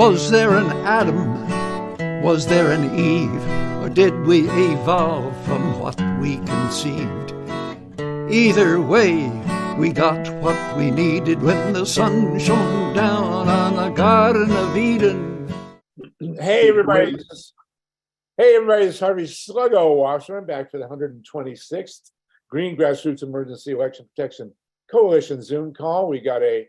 Was there an Adam? Was there an Eve? Or did we evolve from what we conceived? Either way, we got what we needed when the sun shone down on the Garden of Eden. Hey everybody, this is Harvey Sluggo Wasserman back for the 126th Green Grassroots Emergency Election Protection Coalition Zoom call. We got a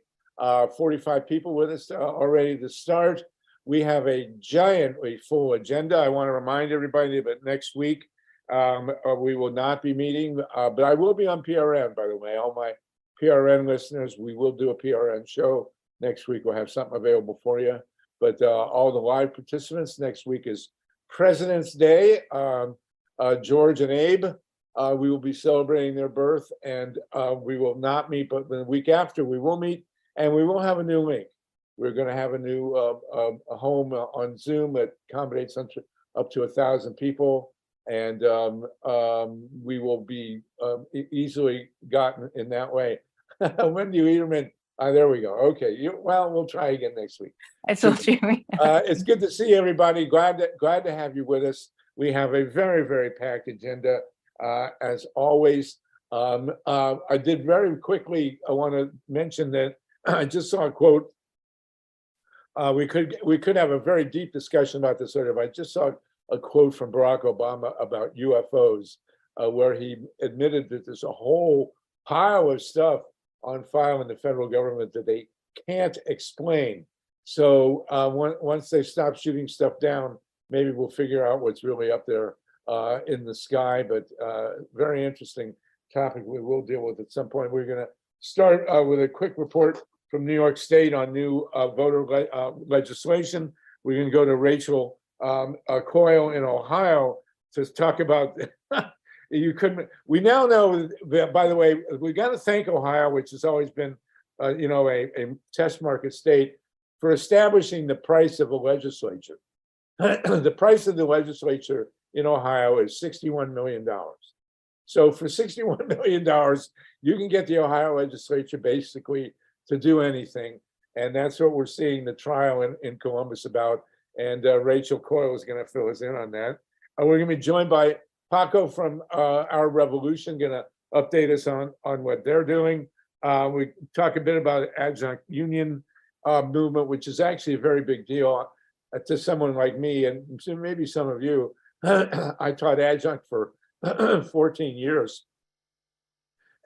45 people with us already to start. We have a giantly full agenda. I want to remind everybody that next week we will not be meeting, but I will be on PRN, by the way. All my PRN listeners, we will do a PRN show next week. We'll have something available for you. But all the live participants, next week is President's Day. George and Abe, we will be celebrating their birth, and we will not meet, but the week after we will meet, and we will have a new link. We're going to have a new a home on Zoom that accommodates up to 1,000 people, and we will be easily gotten in that way. Wendy Liederman, there we go. Okay, well, we'll try again next week. I told you. It's good to see everybody. Glad to have you with us. We have a very, very packed agenda, as always. I did very quickly. I want to mention that I just saw a quote. We could have a very deep discussion about this sort of. I just saw a quote from Barack Obama about UFOs, where he admitted that there's a whole pile of stuff on file in the federal government that they can't explain. So once they stop shooting stuff down, maybe we'll figure out what's really up there in the sky. But very interesting topic we will deal with at some point. We're going to start with a quick report from New York State on new voter legislation. We're going to go to Rachel Coyle in Ohio to talk about. We now know that, by the way, we got to thank Ohio, which has always been, a test market state, for establishing the price of a legislature. The price of the legislature in Ohio is $61 million. So for $61 million, you can get the Ohio legislature basically to do anything. And that's what we're seeing the trial in Columbus about. And Rachel Coyle is going to fill us in on that. We're going to be joined by PACO from Our Revolution, going to update us on what they're doing. We talk a bit about adjunct union movement, which is actually a very big deal to someone like me, and maybe some of you. I taught adjunct for 14 years,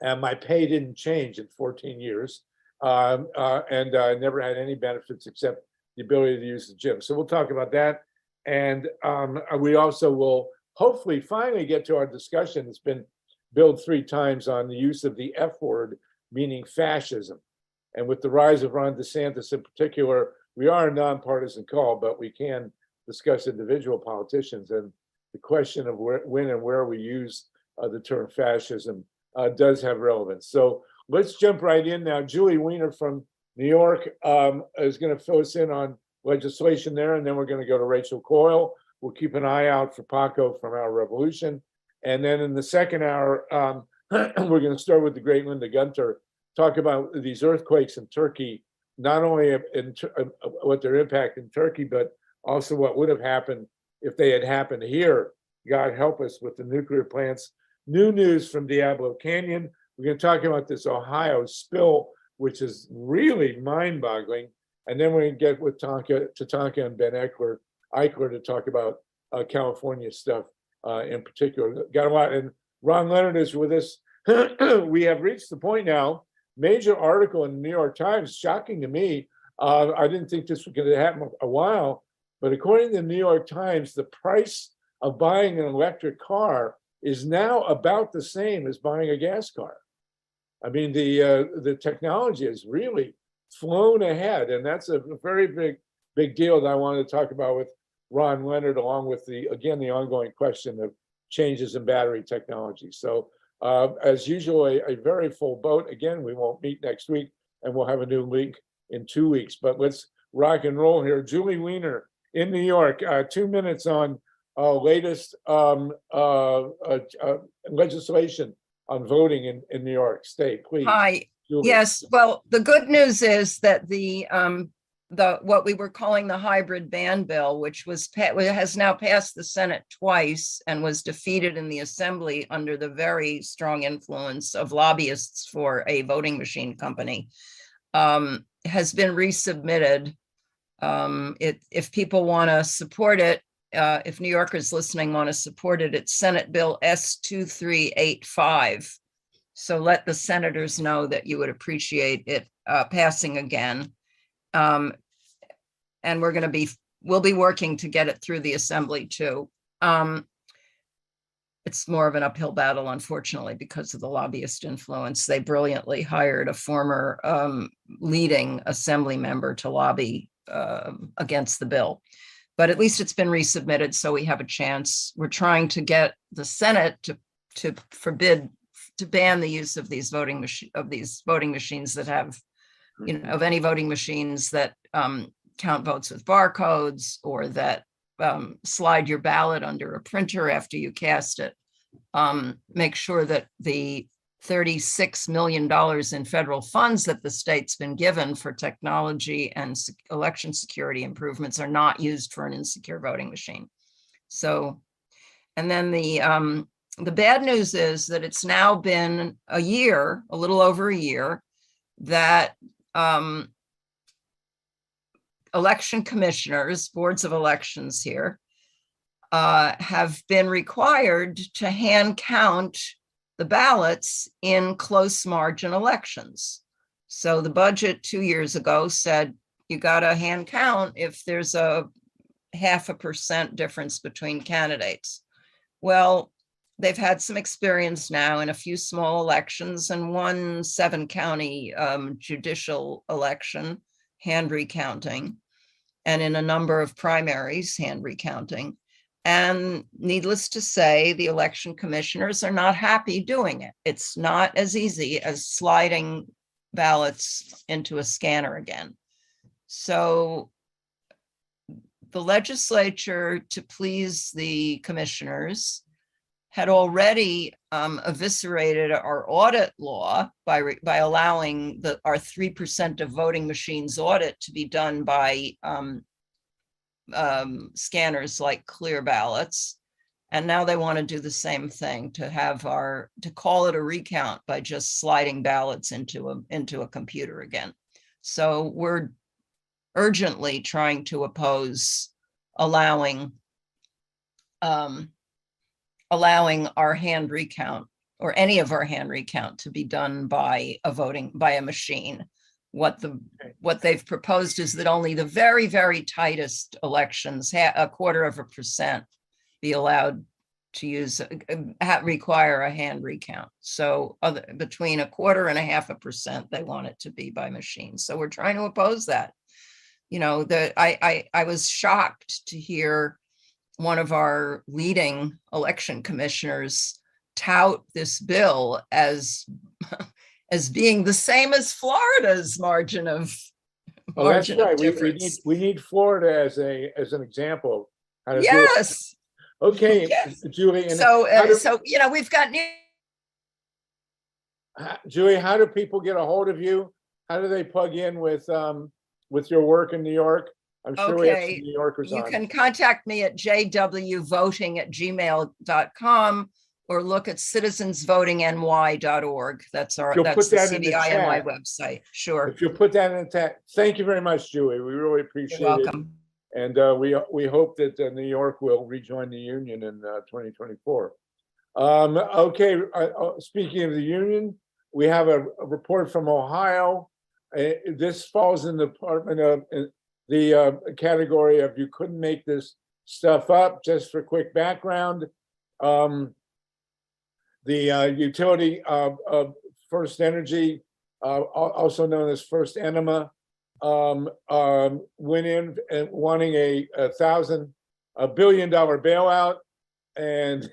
and my pay didn't change in 14 years. And I never had any benefits except the ability to use the gym. So we'll talk about that. And we also will hopefully finally get to our discussion. It's been billed 3 times on the use of the F word, meaning fascism. And with the rise of Ron DeSantis in particular, we are a nonpartisan call, but we can discuss individual politicians. And the question of when and where we use the term fascism does have relevance. So let's jump right in now. Julie Wiener from New York is going to fill us in on legislation there, and then we're going to go to Rachel Coyle. We'll keep an eye out for PACO from Our Revolution. And then in the second hour, we're going to start with the great Linda Gunter, talk about these earthquakes in Turkey, not only what their impact in Turkey, but also what would have happened if they had happened here. God help us with the nuclear plants. New news from Diablo Canyon. We're going to talk about this Ohio spill, which is really mind-boggling. And then we're going to get with Tatanka and Ben Eichler to talk about California stuff in particular. Got a lot. And Ron Leonard is with us. We have reached the point now, major article in the New York Times, shocking to me. I didn't think this was going to happen a while, but according to the New York Times, the price of buying an electric car is now about the same as buying a gas car. I mean, the technology has really flown ahead, and that's a very big deal that I wanted to talk about with Ron Leonard, along with the ongoing question of changes in battery technology. So as usual, a very full boat. Again, we won't meet next week, and we'll have a new link in 2 weeks. But let's rock and roll here. Julie Wiener in New York, 2 minutes on latest legislation on voting in New York State, please. Hi. Julie. Yes. Well, the good news is that the what we were calling the hybrid ban bill, which has now passed the Senate twice and was defeated in the Assembly under the very strong influence of lobbyists for a voting machine company, has been resubmitted. If people want to support it, if New Yorkers listening want to support it, it's Senate Bill S2385. So let the senators know that you would appreciate it passing again. And we'll be working to get it through the Assembly too. It's more of an uphill battle, unfortunately, because of the lobbyist influence. They brilliantly hired a former leading Assembly member to lobby against the bill. But at least it's been resubmitted, so we have a chance. We're trying to get the Senate to ban the use of these voting machines that have, of any voting machines that count votes with barcodes, or that slide your ballot under a printer after you cast it. Make sure that the $36 million in federal funds that the state's been given for technology and election security improvements are not used for an insecure voting machine. So, and then the bad news is that it's now been a little over a year, that election commissioners, boards of elections here, have been required to hand count the ballots in close margin elections. So the budget 2 years ago said you got to hand count if there's a 0.5% difference between candidates. Well, they've had some experience now in a few small elections and one 7-county judicial election, hand recounting, and in a number of primaries, hand recounting. And needless to say, the election commissioners are not happy doing it. It's not as easy as sliding ballots into a scanner again. So the legislature, to please the commissioners, had already eviscerated our audit law by allowing our 3% of voting machines audit to be done by scanners like clear ballots. And now they want to do the same thing, to call it a recount by just sliding ballots into a computer again. So we're urgently trying to oppose allowing our hand recount, or any of our hand recount, to be done by a machine. What they've proposed is that only the very, very tightest elections, 0.25%, be allowed to require a hand recount. So between 0.25% and 0.5%, they want it to be by machine. So we're trying to oppose that. I was shocked to hear one of our leading election commissioners tout this bill as being the same as Florida's margin of that's right. difference. We need Florida as an example. How to Yes. do it. Okay, yes. Julie. And so we've got Julie, how do people get a hold of you? How do they plug in with your work in New York? I'm sure we have some New Yorkers on. You can contact me at jwvoting@gmail.com, or look at citizensvotingny.org. That's the CVINY website. Sure. If you'll put that in the chat. Thank you very much, Julie. We really appreciate it. You're welcome. And we hope that New York will rejoin the union in 2024. Okay, speaking of the union, we have a report from Ohio. This falls in the department of the category of you couldn't make this stuff up. Just for quick background, the utility First Energy, also known as First Enema, went in and wanting a $1 billion bailout, and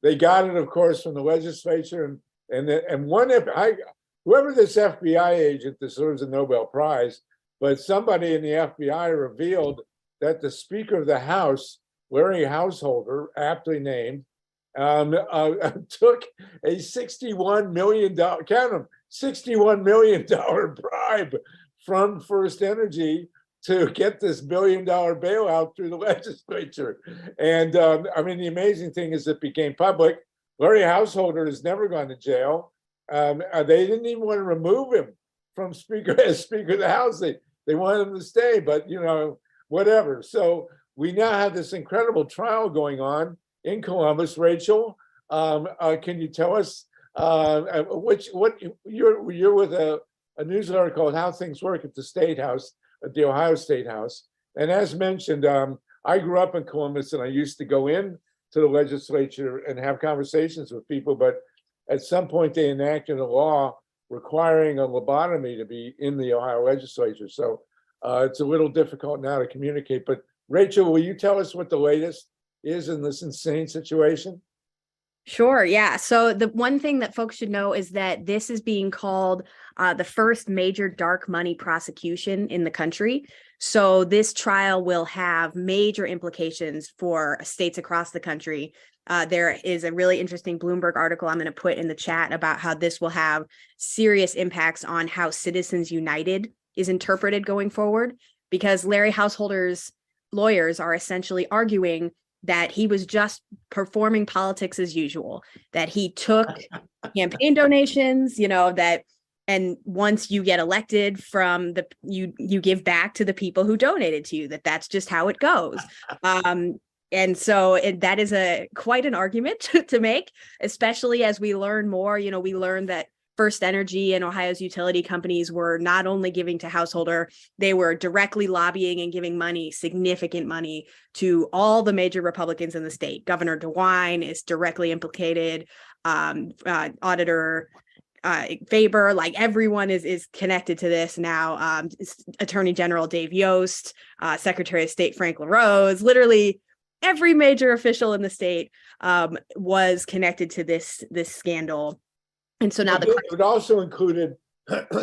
they got it, of course, from the legislature. Whoever this FBI agent deserves a Nobel Prize, but somebody in the FBI revealed that the Speaker of the House, Larry Householder, aptly named, took a $61 million, count them, $61 million bribe from First Energy to get this $1 billion bailout through the legislature. And I mean, the amazing thing is it became public. Larry Householder has never gone to jail. They didn't even want to remove him from Speaker as Speaker of the House. They wanted him to stay, but you know, whatever. So we now have this incredible trial going on in Columbus. Rachel, can you tell us what you're with a newsletter called How Things Work at the State House, at the Ohio State House. And as mentioned, I grew up in Columbus and I used to go in to the legislature and have conversations with people, but at some point they enacted a law requiring a lobotomy to be in the Ohio legislature. So it's a little difficult now to communicate, but Rachel, will you tell us what the latest is in this insane situation? Sure. Yeah. So the one thing that folks should know is that this is being called the first major dark money prosecution in the country. So this trial will have major implications for states across the country. There is a really interesting Bloomberg article I'm going to put in the chat about how this will have serious impacts on how Citizens United is interpreted going forward, because Larry Householder's lawyers are essentially arguing that he was just performing politics as usual, that he took campaign donations, you know, that, and once you get elected from you give back to the people who donated to you, that's just how it goes. And so that is quite an argument to make, especially as we learn more. You know, we learned that First Energy and Ohio's utility companies were not only giving to Householder, they were directly lobbying and giving money, significant money, to all the major Republicans in the state. Governor DeWine is directly implicated, Auditor Faber, like everyone is connected to this now. Attorney General Dave Yost, Secretary of State Frank LaRose, literally every major official in the state was connected to this scandal. And so now it also included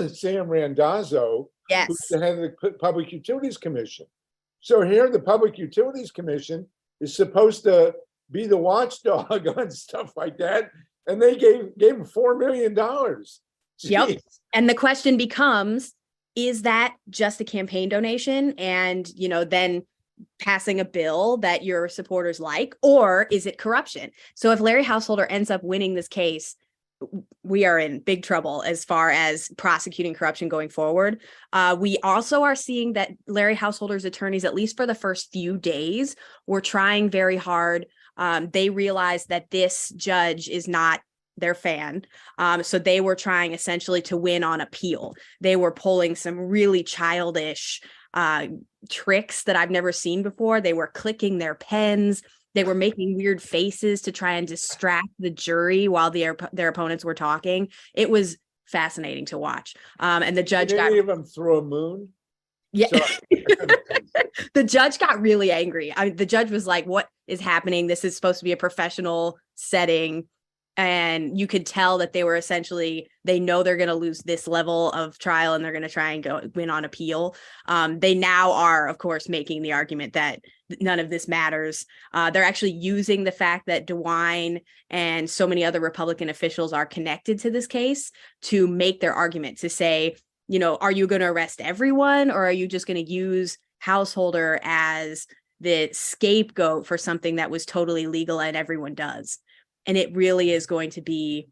Sam Randazzo, yes, who's the head of the Public Utilities Commission. So here the Public Utilities Commission is supposed to be the watchdog on stuff like that. And they gave him $4 million. Jeez. Yep. And the question becomes, is that just a campaign donation and, you know, then passing a bill that your supporters like, or is it corruption? So if Larry Householder ends up winning this case, we are in big trouble as far as prosecuting corruption going forward. We also are seeing that Larry Householder's attorneys, at least for the first few days, were trying very hard. They realized that this judge is not their fan. So they were trying essentially to win on appeal. They were pulling some really childish tricks that I've never seen before. They were clicking their pens. They were making weird faces to try and distract the jury while their opponents were talking. It was fascinating to watch. And the judge Did any of them throw a moon? Yeah. The judge got really angry. The judge was like, what is happening? This is supposed to be a professional setting. And you could tell that they were essentially, they know they're going to lose this level of trial and they're going to try and win on appeal. They now are, of course, making the argument that none of this matters. They're actually using the fact that DeWine and so many other Republican officials are connected to this case to make their argument, to say, you know, are you going to arrest everyone, or are you just going to use Householder as the scapegoat for something that was totally legal and everyone does? And it really is going to be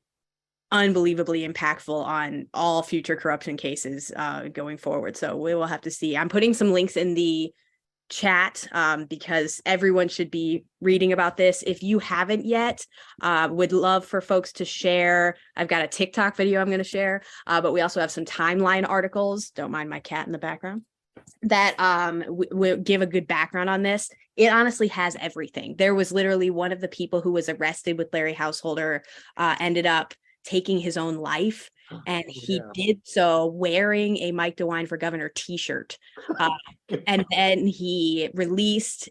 unbelievably impactful on all future corruption cases going forward. So we will have to see. I'm putting some links in the chat because everyone should be reading about this. If you haven't yet, would love for folks to share. I've got a TikTok video I'm going to share, but we also have some timeline articles. Don't mind my cat in the background. That will give a good background on this. It honestly has everything. There was literally one of the people who was arrested with Larry Householder ended up taking his own life. And he did so wearing a Mike DeWine for Governor t-shirt. And then he released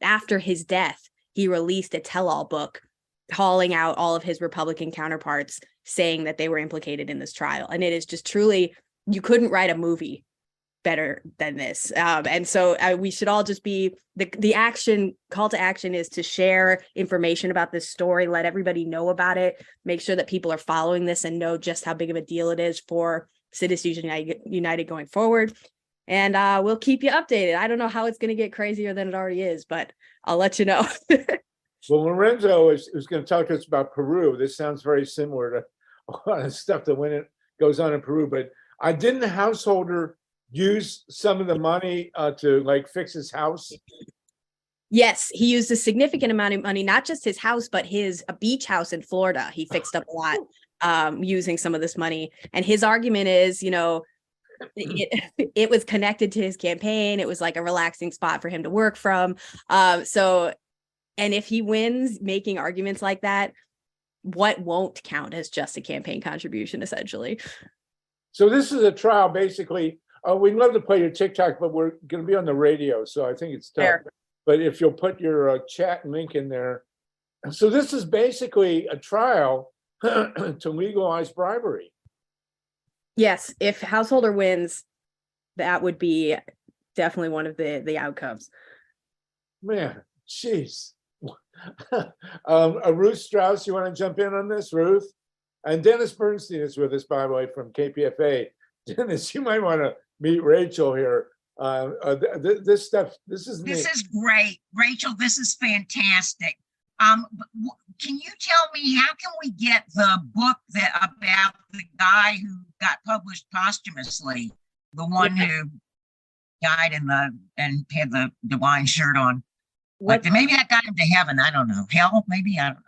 after his death, he released a tell-all book calling out all of his Republican counterparts, saying that they were implicated in this trial. And it is just truly, you couldn't write a movie better than this. And so we should all just be, the call to action is to share information about this story, let everybody know about it, make sure that people are following this and know just how big of a deal it is for Citizens United going forward. And we'll keep you updated. I don't know how it's going to get crazier than it already is, but I'll let you know. Well, Lorenzo is going to talk to us about Peru. This sounds very similar to a lot of stuff that goes on in Peru. But didn't the householder use some of the money to like fix his house? Yes, he used a significant amount of money, not just his house, but a beach house in Florida. He fixed up a lot using some of this money. And his argument is, it was connected to his campaign. It was like a relaxing spot for him to work from. And if he wins making arguments like that, what won't count as just a campaign contribution, essentially? So this is a trial, basically. We'd love to play your TikTok, but we're going to be on the radio, so I think it's tough. Fair. But if you'll put your chat link in there. So this is basically a trial to legalize bribery. Yes, if householder wins, that would be definitely one of the outcomes. Man, jeez. Ruth Strauss, you want to jump in on this, Ruth? And Dennis Bernstein is with us, by the way, from KPFA. Dennis, you might want to meet Rachel here. This stuff, this is great, Rachel. This is fantastic. Can you tell me, how can we get the book about the guy who got published posthumously, the one who died and had the Hawaiian shirt on? Like, maybe that got him to heaven. I don't know. Hell, maybe, I don't know.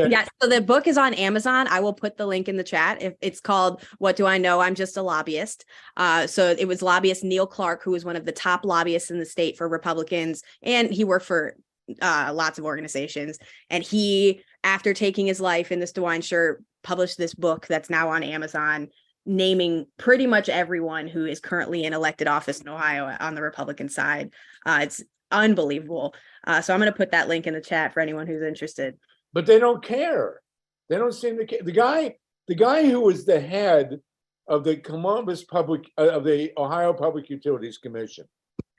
Yeah, so the book is on Amazon. I will put the link in the chat. It's called What Do I Know? I'm Just a Lobbyist. So it was lobbyist Neil Clark, who was one of the top lobbyists in the state for Republicans, and he worked for lots of organizations. And he, after taking his life in this Hawaiian shirt, published this book that's now on Amazon, naming pretty much everyone who is currently in elected office in Ohio on the Republican side. It's unbelievable. So I'm going to put that link in the chat for anyone who's interested. But they don't care. They don't seem to care. The guy who was the head of the the Ohio Public Utilities Commission,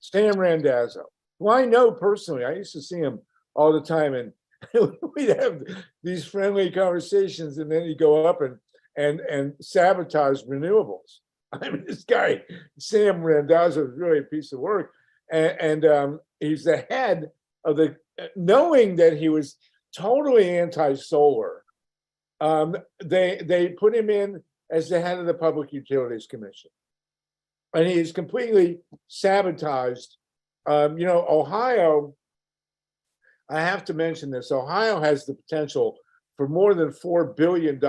Sam Randazzo, who I know personally. I used to see him all the time, and we'd have these friendly conversations, and then he'd go up and sabotage renewables. I mean, this guy, Sam Randazzo, is really a piece of work. And he's the head of knowing that he was totally anti-solar. They put him in as the head of the Public Utilities Commission. And he's completely sabotaged. Ohio, I have to mention this, Ohio has the potential for more than $4 billion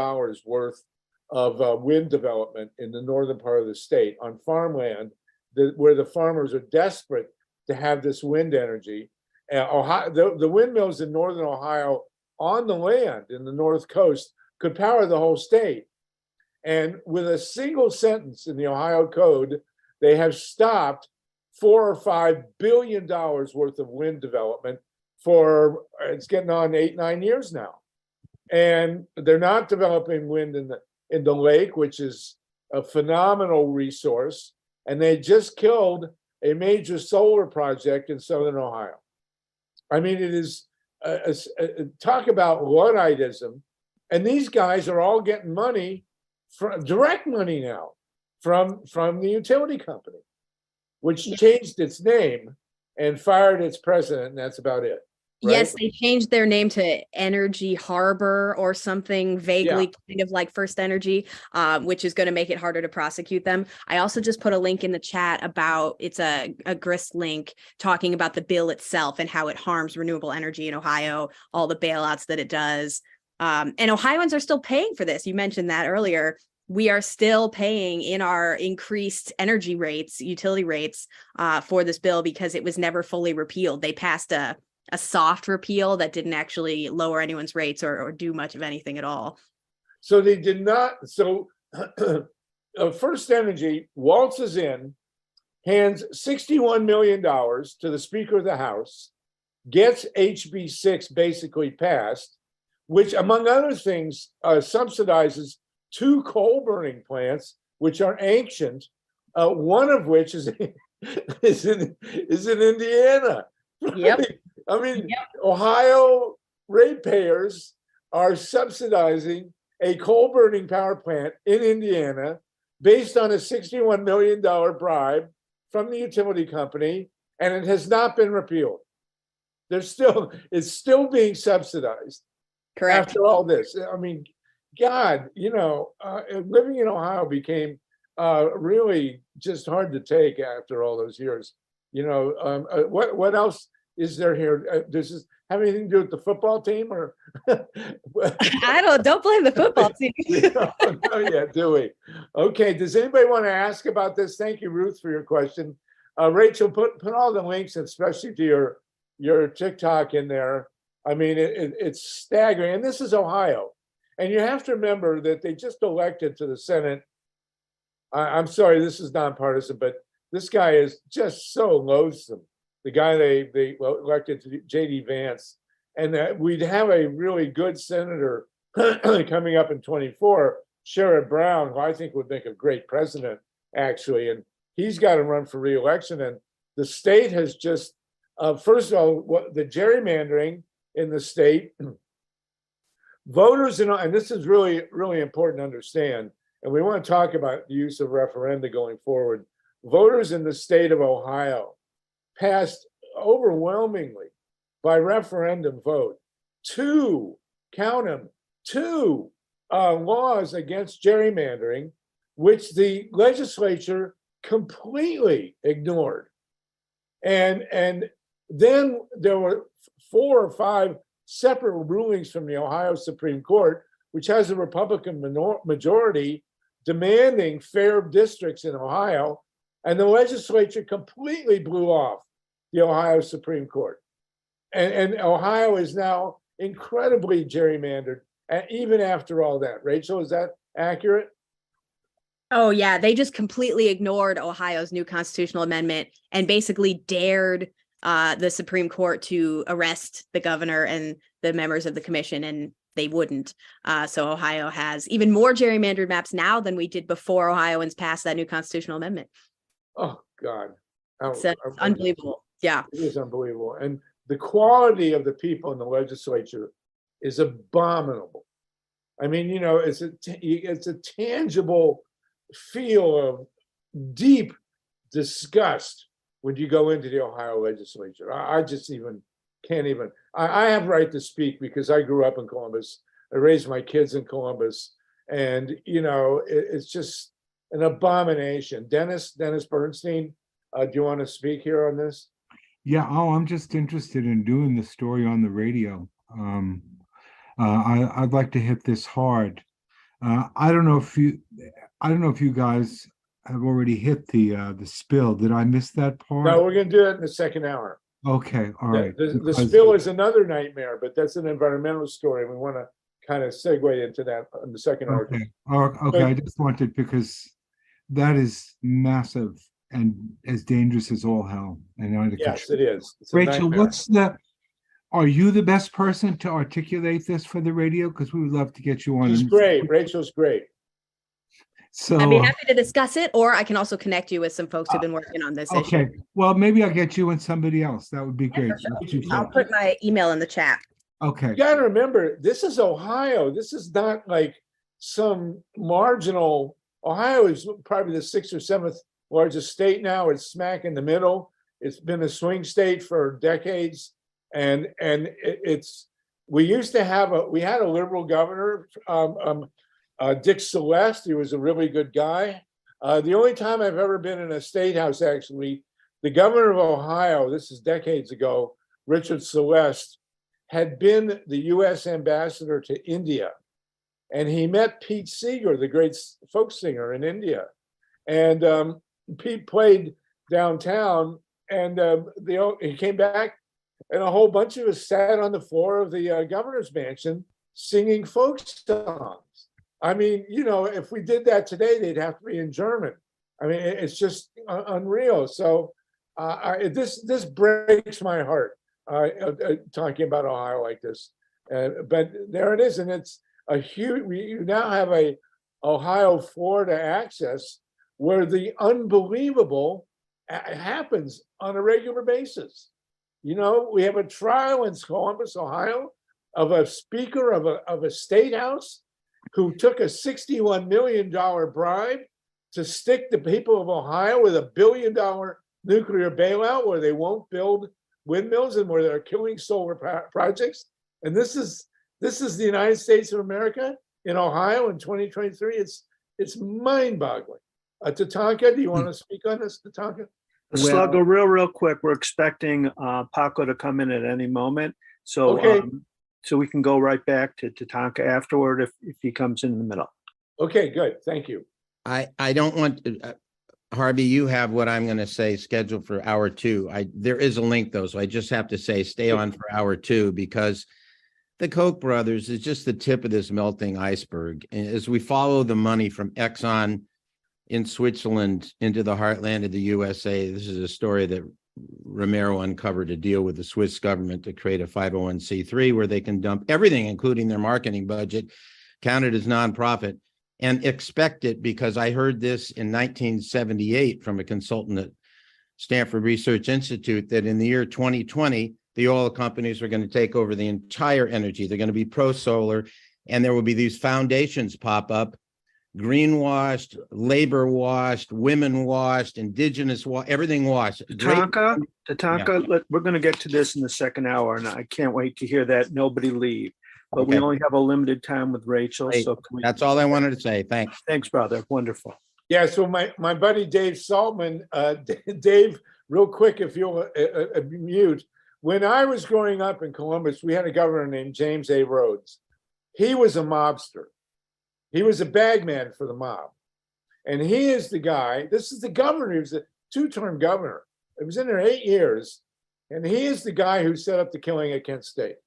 worth of wind development in the northern part of the state on farmland where the farmers are desperate to have this wind energy. Ohio, the windmills in northern Ohio on the land in the North Coast could power the whole state. And with a single sentence in the Ohio Code, they have stopped $4 or $5 billion worth of wind development for, it's getting on 8-9 years now. And they're not developing wind in the lake, which is a phenomenal resource. And they just killed a major solar project in southern Ohio. I mean, it is talk about Ludditism, and these guys are all getting money, direct money now, from the utility company, which changed its name and fired its president, and that's about it. Right? Yes, they changed their name to Energy Harbor or something vaguely kind of like First Energy, which is going to make it harder to prosecute them. I also just put a link in the chat about, it's a grist link talking about the bill itself and how it harms renewable energy in Ohio, all the bailouts that it does. And Ohioans are still paying for this. You mentioned that earlier. We are still paying in our increased energy rates, utility rates for this bill because it was never fully repealed. They passed a soft repeal that didn't actually lower anyone's rates or do much of anything at all. So they did not. So First Energy waltzes in, hands $61 million to the Speaker of the House, gets HB 6 basically passed, which, among other things, subsidizes 2 coal burning plants, which are ancient, one of which is in Indiana. Yep. I mean, Ohio ratepayers are subsidizing a coal burning power plant in Indiana based on a $61 million bribe from the utility company, and it has not been repealed. It's still being subsidized. Correct. After all this. I mean, God, living in Ohio became really just hard to take after all those years. What else is there here? Does this have anything to do with the football team, or? Don't blame the football team. Oh, yeah, do we? Okay, does anybody want to ask about this? Thank you, Ruth, for your question. Rachel, put all the links, especially to your TikTok in there. I mean, it's staggering. And this is Ohio. And you have to remember that they just elected to the Senate. I'm sorry, this is nonpartisan, but this guy is just so loathsome. The guy they elected to J.D. Vance. And we'd have a really good senator coming up in 24, Sherrod Brown, who I think would make a great president, actually. And he's got to run for re-election. And the state has just, first of all, the gerrymandering in the state, voters, and this is really, really important to understand, and we want to talk about the use of referenda going forward. Voters in the state of Ohio passed overwhelmingly by referendum vote two laws against gerrymandering, which the legislature completely ignored. And then there were 4 or 5 separate rulings from the Ohio Supreme Court, which has a Republican majority, demanding fair districts in Ohio, and the legislature completely blew off the Ohio Supreme Court. And Ohio is now incredibly gerrymandered, even after all that. Rachel, is that accurate? Oh, yeah. They just completely ignored Ohio's new constitutional amendment and basically dared the Supreme Court to arrest the governor and the members of the commission, and they wouldn't. So Ohio has even more gerrymandered maps now than we did before Ohioans passed that new constitutional amendment. Oh, God. It's unbelievable. Yeah. It is unbelievable. And the quality of the people in the legislature is abominable. I mean, it's a tangible feel of deep disgust when you go into the Ohio legislature. I just can't even. I have right to speak because I grew up in Columbus. I raised my kids in Columbus, and it's just an abomination. Dennis Bernstein, do you want to speak here on this? Yeah. Oh, I'm just interested in doing the story on the radio. I'd like to hit this hard. I don't know if you guys have already hit the spill. Did I miss that part? No, we're going to do it in the second hour. Okay, all right. The spill is another nightmare, but that's an environmental story. We want to kind of segue into that in the second hour. Okay. I just wanted, because that is massive and as dangerous as all hell. Yes, it is. Rachel, are you the best person to articulate this for the radio? Because we would love to get you on. She's great. Rachel's great. So I'd be happy to discuss it, or I can also connect you with some folks who've been working on this issue. Okay. Well, maybe I'll get you and somebody else. That would be great. Sure. I'll put my email in the chat. Okay. You got to remember, this is Ohio. This is not like some marginal. Ohio is probably the 6th or 7th largest state now. It's smack in the middle. It's been a swing state for decades. And we used to have we had a liberal governor, Dick Celeste. He was a really good guy. The only time I've ever been in a state house, actually, the governor of Ohio, this is decades ago, Richard Celeste, had been the U.S. ambassador to India. And he met Pete Seeger, the great folk singer in India. And Pete played downtown, and he came back, and a whole bunch of us sat on the floor of the governor's mansion singing folk songs. I mean, if we did that today, they'd have to be in German. I mean, it's just unreal. So this breaks my heart talking about Ohio like this. But there it is, and it's a huge. You now have a Ohio-Florida access where the unbelievable happens on a regular basis. We have a trial in Columbus, Ohio, of a speaker of a state house who took a $61 million bribe to stick the people of Ohio with $1 billion nuclear bailout where they won't build windmills and where they're killing solar projects. And this is the United States of America in Ohio in 2023. It's mind-boggling. Tatanka, do you want to speak on this, Tatanka? Sluggo, real quick. We're expecting PACO to come in at any moment, so Okay. So we can go right back to Tatanka afterward if he comes in the middle. Okay, good. Thank you. I don't want Harvey, you have what I'm going to say scheduled for hour 2. There is a link though, so I just have to say stay on for hour 2 because the Koch brothers is just the tip of this melting iceberg. As we follow the money from Exxon in Switzerland into the heartland of the USA, this is a story that Romero uncovered a deal with the Swiss government to create a 501c3 where they can dump everything, including their marketing budget, counted as nonprofit, and expect it, because I heard this in 1978 from a consultant at Stanford Research Institute, that in the year 2020, the oil companies are going to take over the entire energy. They're going to be pro-solar, and there will be these foundations pop up, greenwashed, labor washed, women washed, indigenous washed, everything washed. Tatanka, we're going to get to this in the second hour, and I can't wait to hear that. Nobody leave. But we only have a limited time with Rachel. Great. So That's all I wanted to say. Thanks. Thanks, brother. Wonderful. Yeah, so my buddy Dave Saltman, Dave, real quick, if you'll mute. When I was growing up in Columbus, we had a governor named James A. Rhodes. He was a mobster. He was a bagman for the mob. And he is the guy, this is the governor, he was a 2-term governor. He was in there 8 years. And he is the guy who set up the killing at Kent State.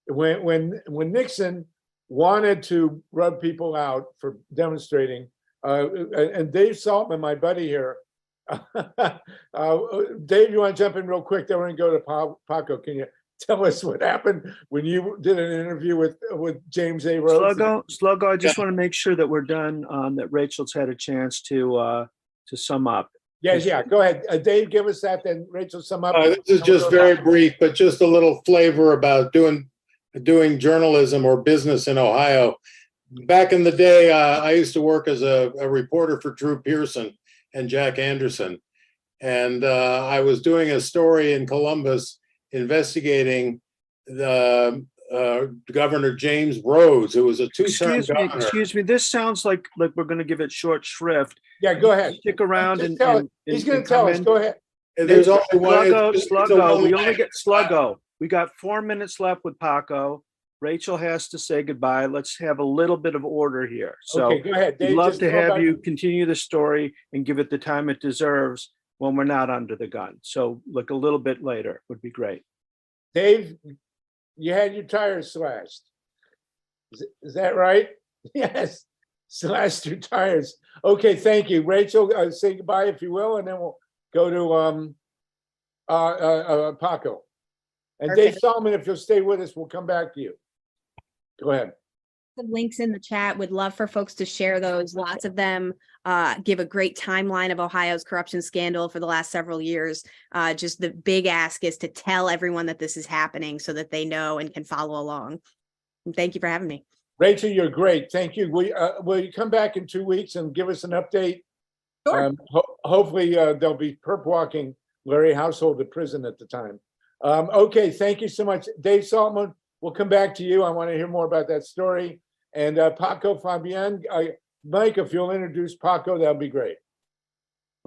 When Nixon wanted to rub people out for demonstrating, and Dave Saltman, my buddy here, Dave, you want to jump in real quick? Then we're going to go to PACO. Can you tell us what happened when you did an interview with James A. Rhodes? Sluggo, I just want to make sure that we're done, that Rachel's had a chance to sum up. Yes, yeah, go ahead. Dave, give us that, then Rachel, sum up. This is just very brief, but just a little flavor about doing journalism or business in Ohio. Back in the day, I used to work as a reporter for Drew Pearson and Jack Anderson. And I was doing a story in Columbus investigating the Governor James Rhodes, who was a 2-term governor. Excuse me. This sounds like we're going to give it short shrift. Yeah, go ahead. Stick around and he's going to tell us. Go ahead. There's only one. Sluggo. We only get Sluggo. We got 4 minutes left with PACO. Rachel has to say goodbye. Let's have a little bit of order here. So okay, go ahead. Dave, we'd love to have you continue the story and give it the time it deserves when we're not under the gun. So look a little bit later would be great. Dave, you had your tires slashed. Is that right? Yes, slashed your tires. Okay, thank you. Rachel, say goodbye if you will, and then we'll go to PACO. And Perfect. Dave Solomon, if you'll stay with us, we'll come back to you. Go ahead. The links in the chat, would love for folks to share those. Lots of them give a great timeline of Ohio's corruption scandal for the last several years. Just the big ask is to tell everyone that this is happening so that they know and can follow along. And thank you for having me. Rachel, you're great. Thank you. Will you come back in 2 weeks and give us an update? Sure. Hopefully they'll be perp walking Larry Household to prison at the time. Okay, thank you so much. Dave Saltman, we'll come back to you. I want to hear more about that story. And PACO Fabian, Mike, if you'll introduce PACO, that'd be great.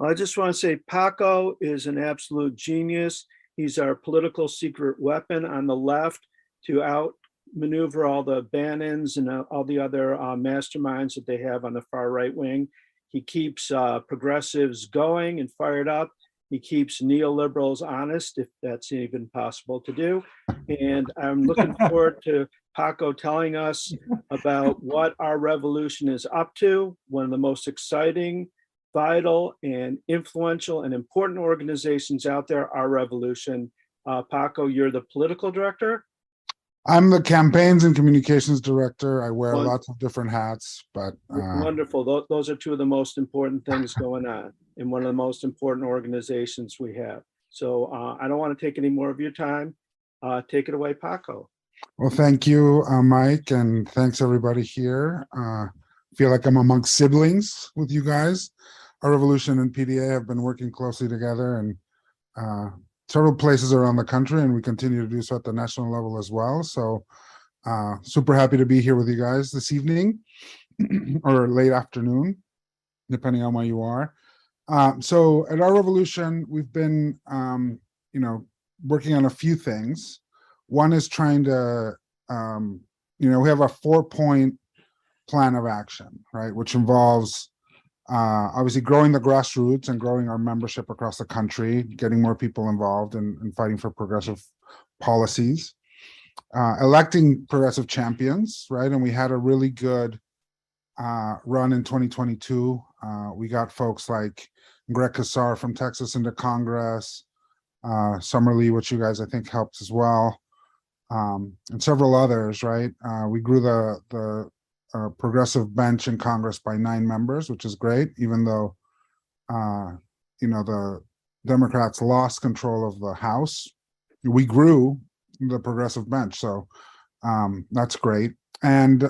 I just want to say PACO is an absolute genius. He's our political secret weapon on the left to outmaneuver all the Bannons and all the other masterminds that they have on the far right wing. He keeps progressives going and fired up. He keeps neoliberals honest, if that's even possible to do. And I'm looking forward to PACO telling us about what our revolution is up to. One of the most exciting, vital, and influential and important organizations out there, our revolution. PACO, you're the political director? I'm the campaigns and communications director. I wear lots of different hats, but wonderful. Those are two of the most important things going on in one of the most important organizations we have. So I don't want to take any more of your time. Take it away, PACO. Well, thank you, Mike, and thanks everybody here. feel like I'm amongst siblings with you guys. Our Revolution and PDA have been working closely together and several places around the country, and we continue to do so at the national level as well. So super happy to be here with you guys this evening or late afternoon, depending on where you are. So at our Revolution, we've been, working on a few things. One is trying to, we have a 4-point plan of action, right, which involves obviously growing the grassroots and growing our membership across the country, getting more people involved in fighting for progressive policies, electing progressive champions, right? And we had a really good run in 2022. We got folks like Greg Casar from Texas into Congress, Summer Lee, which you guys I think helped as well, and several others, right? We grew the progressive bench in Congress by 9 members, which is great, even though, the Democrats lost control of the House. We grew the progressive bench, so that's great. And,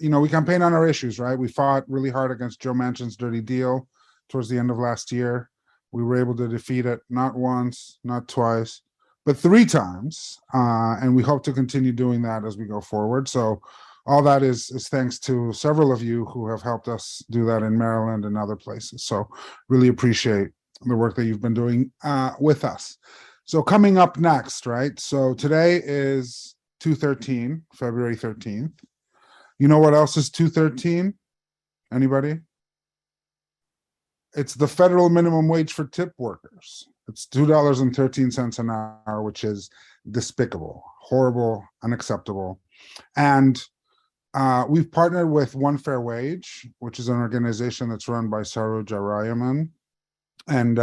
we campaigned on our issues, right? We fought really hard against Joe Manchin's dirty deal towards the end of last year. We were able to defeat it not once, not twice, but 3 times. And we hope to continue doing that as we go forward. So all that is thanks to several of you who have helped us do that in Maryland and other places. So really appreciate the work that you've been doing with us. So coming up next, right? So today is 2/13, February 13th. You know what else is 2/13? Anybody? It's the federal minimum wage for tip workers. It's $2.13 an hour, which is despicable, horrible, unacceptable. And we've partnered with One Fair Wage, which is an organization that's run by Saru Gerrymandering. And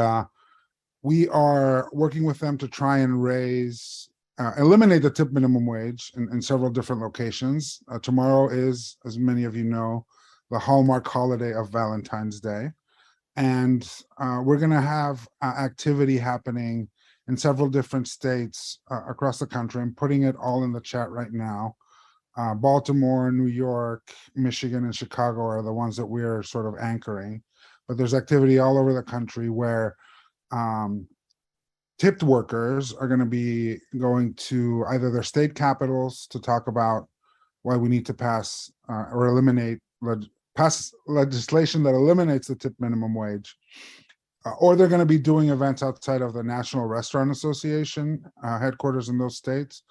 we are working with them to try and eliminate the tip minimum wage in several different locations. Tomorrow is, as many of you know, the hallmark holiday of Valentine's Day. And we're going to have activity happening in several different states across the country. I'm putting it all in the chat right now. Baltimore, New York, Michigan, and Chicago are the ones that we're sort of anchoring. But there's activity all over the country where tipped workers are going to be going to either their state capitals to talk about why we need to pass legislation that eliminates the tip minimum wage, or they're going to be doing events outside of the National Restaurant Association headquarters in those states.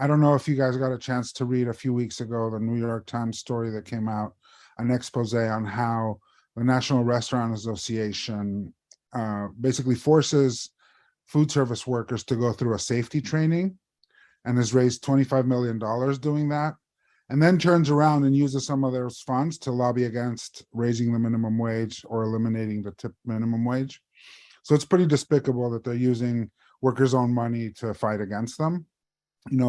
I don't know if you guys got a chance to read a few weeks ago the New York Times story that came out, an expose on how the National Restaurant Association basically forces food service workers to go through a safety training and has raised $25 million doing that, and then turns around and uses some of those funds to lobby against raising the minimum wage or eliminating the tip minimum wage. So it's pretty despicable that they're using workers' own money to fight against them.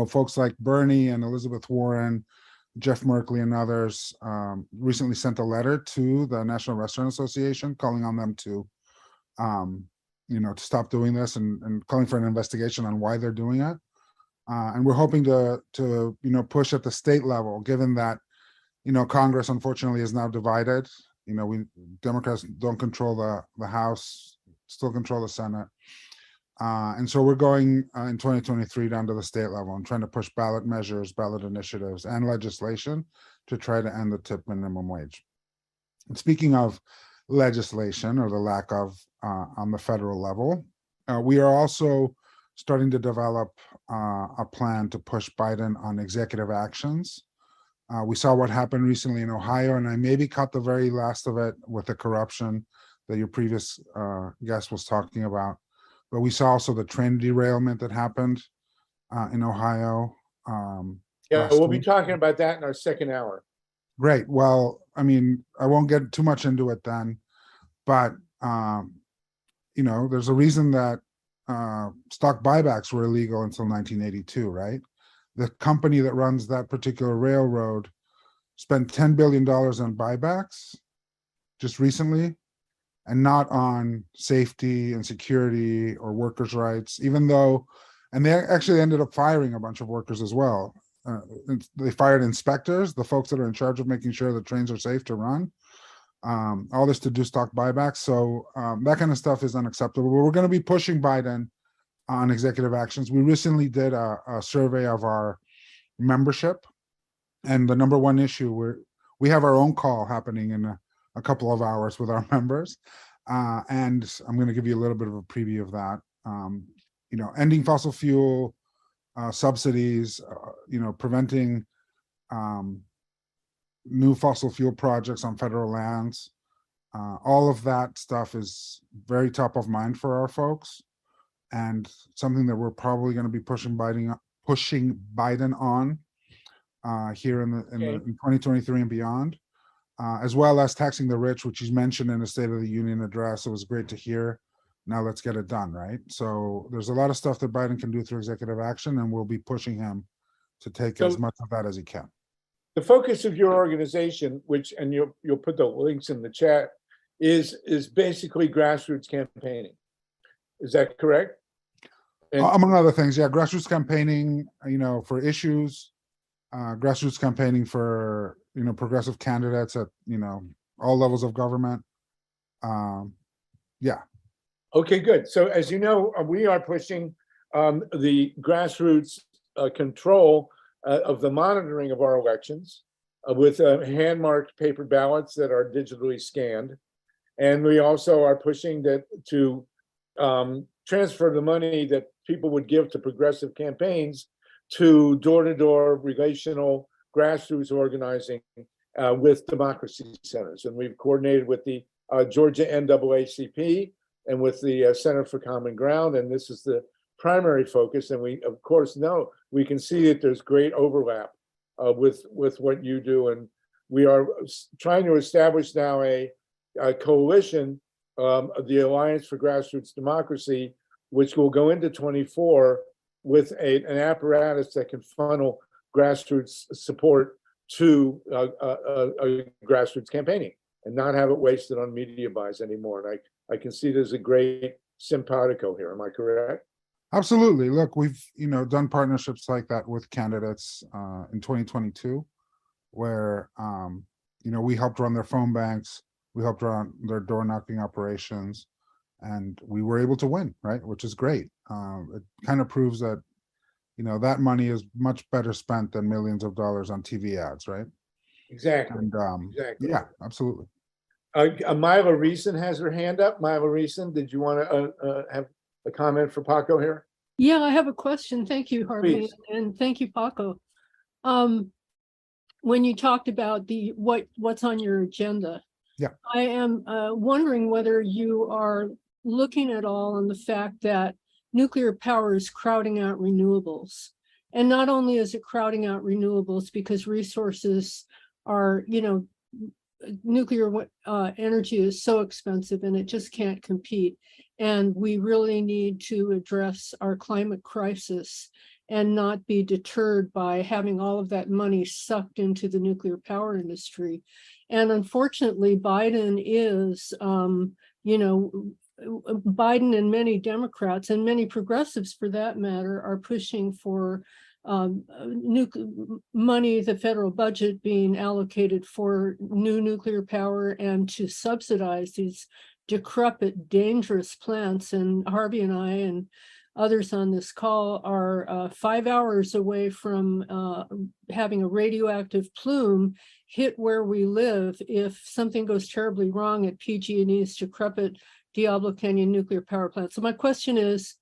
Folks like Bernie and Elizabeth Warren, Jeff Merkley and others recently sent a letter to the National Restaurant Association calling on them to stop doing this and calling for an investigation on why they're doing it. And we're hoping to push at the state level, given that, Congress unfortunately is now divided. Democrats don't control the House, still control the Senate. And so we're going in 2023 down to the state level and trying to push ballot measures, ballot initiatives, and legislation to try to end the tip minimum wage. And speaking of legislation, or the lack of on the federal level, we are also starting to develop a plan to push Biden on executive actions. We saw what happened recently in Ohio, and I maybe caught the very last of it with the corruption that your previous guest was talking about. But we saw also the train derailment that happened in Ohio. We'll be talking about that in our second hour. Great. Well, I won't get too much into it then, but there's a reason that stock buybacks were illegal until 1982, right? The company that runs that particular railroad spent $10 billion on buybacks just recently, and not on safety and security or workers' rights, and they actually ended up firing a bunch of workers as well. they fired inspectors, the folks that are in charge of making sure the trains are safe to run. All this to do stock buybacks. So that kind of stuff is unacceptable. But we're going to be pushing Biden on executive actions. We recently did a survey of our membership, and the number one issue, we have our own call happening in a couple of hours with our members, and I'm going to give you a little bit of a preview of that. Ending fossil fuel subsidies, preventing new fossil fuel projects on federal lands. All of that stuff is very top of mind for our folks, and something that we're probably going to be pushing Biden on here in 2023 and beyond, as well as taxing the rich, which he's mentioned in the State of the Union address. It was great to hear. Now let's get it done, right? So there's a lot of stuff that Biden can do through executive action, and we'll be pushing him to take as much of that as he can. The focus of your organization, and you'll put the links in the chat, is basically grassroots campaigning. Is that correct? And among other things, yeah, grassroots campaigning, for issues, grassroots campaigning for, progressive candidates at, all levels of government. Yeah. Okay, good. So as you know, we are pushing the grassroots control of the monitoring of our elections with hand-marked paper ballots that are digitally scanned. And we also are pushing that to transfer the money that people would give to progressive campaigns to door-to-door relational grassroots organizing with democracy centers. And we've coordinated with the Georgia NAACP and with the Center for Common Ground, and this is the primary focus. And we, of course, know we can see that there's great overlap with what you do, and we are trying to establish now a coalition, the Alliance for Grassroots Democracy, which will go into 24 with an apparatus that can funnel grassroots support to grassroots campaigning and not have it wasted on media buys anymore. And I can see there's a great simpatico here. Am I correct? Absolutely. Look, we've done partnerships like that with candidates in 2022, where we helped run their phone banks, we helped run their door knocking operations, and we were able to win, right? Which is great. It kind of proves that that money is much better spent than millions of dollars on TV ads, right? Exactly. And exactly. Yeah, absolutely. Myla Reeson has her hand up. Myla Reeson, did you want to have a comment for Paco here? Yeah, I have a question. Thank you, Harvey, Please. and thank you, Paco. When you talked about what's on your agenda, yeah, I am wondering whether you are looking at all on the fact that nuclear power is crowding out renewables, and not only is it crowding out renewables because resources are, nuclear energy is so expensive and it just can't compete. And we really need to address our climate crisis and not be deterred by having all of that money sucked into the nuclear power industry. And unfortunately, Biden is, Biden and many Democrats and many progressives for that matter are pushing for money, the federal budget being allocated for new nuclear power and to subsidize these decrepit, dangerous plants. And Harvey and I and others on this call are 5 hours away from having a radioactive plume hit where we live if something goes terribly wrong at PG&E's decrepit Diablo Canyon nuclear power plant. So my question is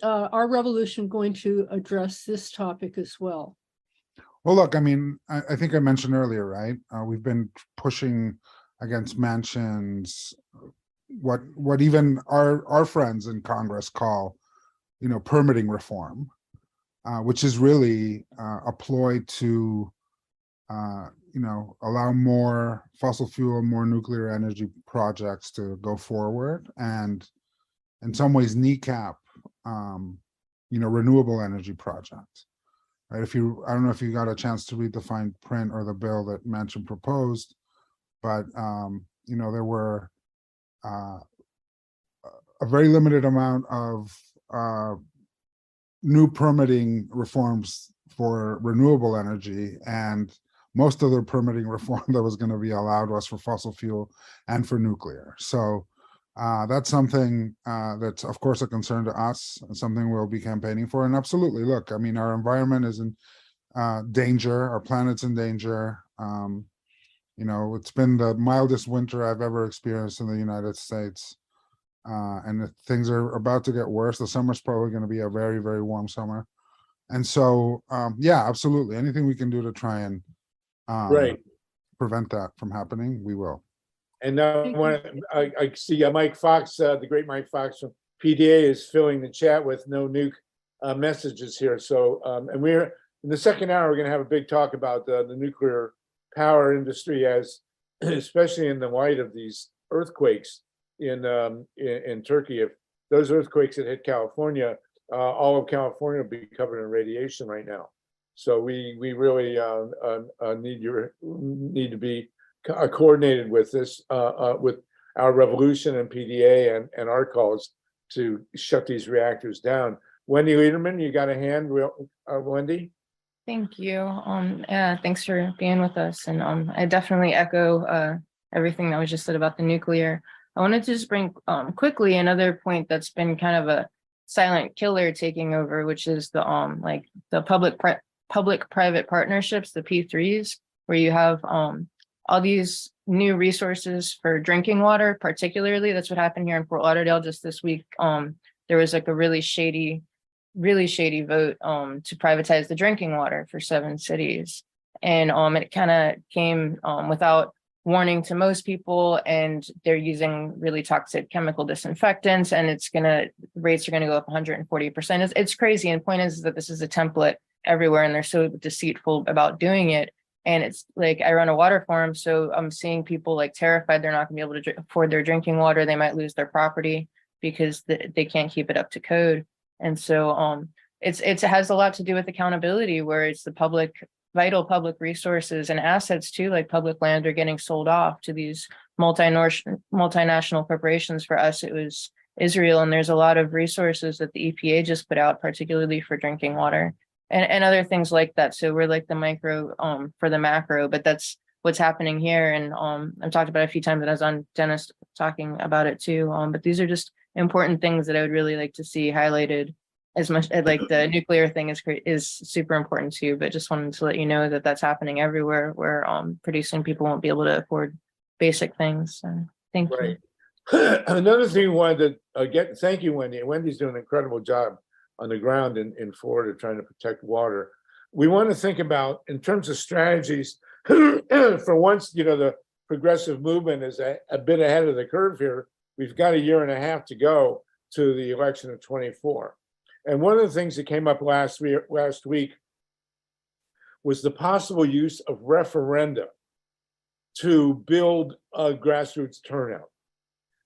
our revolution going to address this topic as well? Well, look, I mean, I think I mentioned earlier, right? We've been pushing against Manchin's, what even our friends in Congress call, permitting reform, which is really a ploy to, allow more fossil fuel, more nuclear energy projects to go forward, and in some ways kneecap renewable energy projects, right? I don't know if you got a chance to read the fine print or the bill that Manchin proposed, but there were a very limited amount of new permitting reforms for renewable energy, and most of the permitting reform that was going to be allowed was for fossil fuel and for nuclear. So that's something that's of course a concern to us, and something we'll be campaigning for. And absolutely, look, I mean, our environment is in danger, our planet's in danger. You know, it's been the mildest winter I've ever experienced in the United States. And things are about to get worse. The summer's probably going to be a very, very warm summer. And so, yeah, absolutely. Anything we can do to try and Right. prevent that from happening, we will. And now I see Mike Fox, the great Mike Fox from PDA is filling the chat with no nuke messages here. So, and we're in the second hour, we're going to have a big talk about the nuclear power industry, as especially in the light of these earthquakes in Turkey. If those earthquakes that hit California, all of California will be covered in radiation right now. So we really need to be coordinated with this, with our revolution and PDA and our calls to shut these reactors down. Wendy Lederman, you got a hand, Wendy? Thank you. Yeah, thanks for being with us. And I definitely echo everything that was just said about the nuclear. I wanted to just bring quickly another point that's been kind of a silent killer taking over, which is the like the public-private partnerships, the P3s, where you have all these new resources for drinking water. Particularly, that's what happened here in Fort Lauderdale just this week. There was like a really shady vote to privatize the drinking water for 7 cities, and it kind of came without warning to most people, and they're using really toxic chemical disinfectants, and rates are gonna go up 140%. It's crazy. And point is that this is a template everywhere, and they're so deceitful about doing it. And it's like, I run a water farm, so I'm seeing people like terrified they're not gonna be able to afford their drinking water. They might lose their property because they can't keep it up to code. And so it has a lot to do with accountability, where it's the vital public resources and assets too, like public land, are getting sold off to these multinational corporations. For us, it was Israel, and there's a lot of resources that the EPA just put out, particularly for drinking water and other things like that. So we're like the micro for the macro, but that's what's happening here. And I've talked about it a few times, and I was on Dennis talking about it too. But these are just important things that I would really like to see highlighted. As much like the nuclear thing is super important too, but just wanted to let you know that that's happening everywhere, where pretty soon people won't be able to afford basic things. So thank you. Another thing we wanted to thank you, Wendy. Wendy's doing an incredible job on the ground in Florida trying to protect water. We want to think about, in terms of strategies, for once, you know, the progressive movement is a bit ahead of the curve here. We've got 1.5 years to go to the election of 24. And one of the things that came up last week was the possible use of referenda to build a grassroots turnout,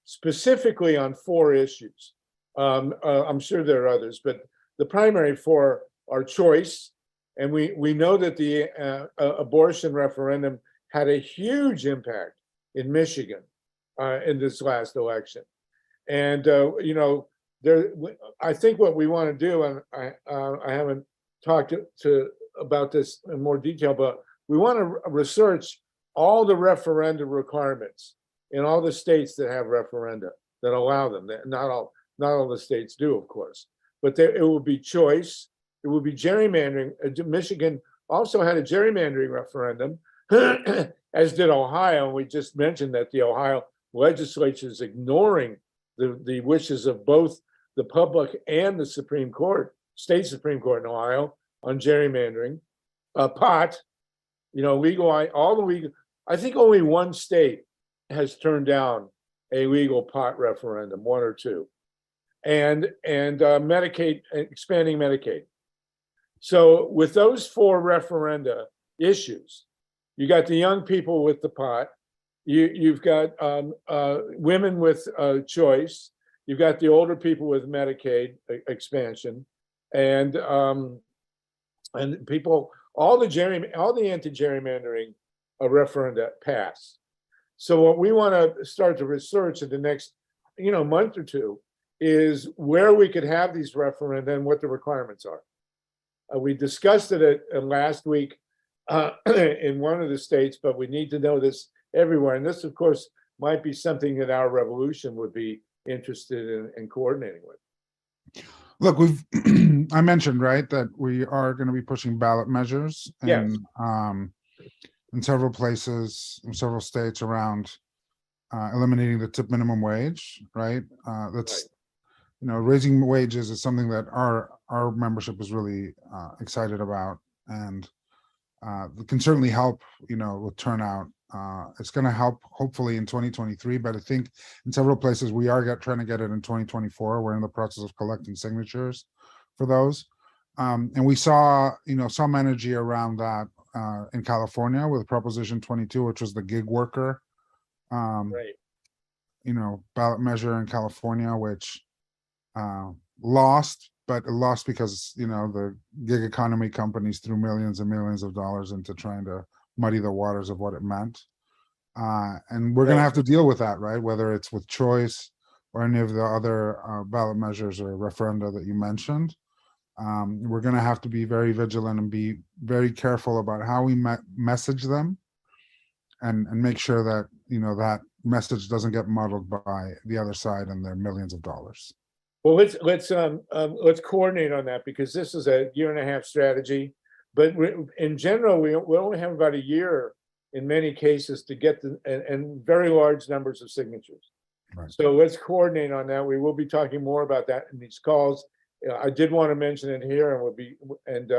specifically on 4 issues. I'm sure there are others, but the primary 4 are choice. And we know that the abortion referendum had a huge impact in Michigan in this last election. And, you know, I think what we want to do, and I haven't talked about this in more detail, but we want to research all the referenda requirements in all the states that have referenda that allow them. Not all the states do, of course, but it will be choice. It will be gerrymandering. Michigan also had a gerrymandering referendum, as did Ohio. And we just mentioned that the Ohio legislature is ignoring the wishes of both the public and the Supreme Court, state Supreme Court in Ohio, on gerrymandering. Pot, you know, all the legal. I think only 1 state has turned down a legal pot referendum, 1 or 2, and Medicaid, expanding Medicaid. So with those 4 referenda issues, you got the young people with the pot, you've got women with choice, you've got the older people with Medicaid expansion, and people, all the anti-gerrymandering referenda pass. So what we want to start to research in the next, month or 2 is where we could have these referenda and what the requirements are. We discussed it last week in one of the states, but we need to know this everywhere. And this, of course, might be something that our revolution would be interested in coordinating with. Look, I mentioned, right, that we are going to be pushing ballot measures Yes. In several places, in several states around eliminating the tip minimum wage, right? That's, you know, raising wages is something that our membership is really excited about, and it can certainly help, you know, with turnout. It's going to help hopefully in 2023, but I think in several places we are trying to get it in 2024. We're in the process of collecting signatures for those. And we saw, you know, some energy around that in California with Proposition 22, which was the gig worker, you know, ballot measure in California, which lost, but it lost because, you know, the gig economy companies threw millions and millions of dollars into trying to muddy the waters of what it meant. And we're going to have to deal with that, right? Whether it's with choice or any of the other ballot measures or referenda that you mentioned. We're going to have to be very vigilant and be very careful about how we message them and make sure that, you know, that message doesn't get muddled by the other side and their millions of dollars. Well, let's coordinate on that, because this is a 1.5-year strategy. But in general, we only have about a year in many cases to get and very large numbers of signatures. Right. So let's coordinate on that. We will be talking more about that in these calls. I did want to mention it here, and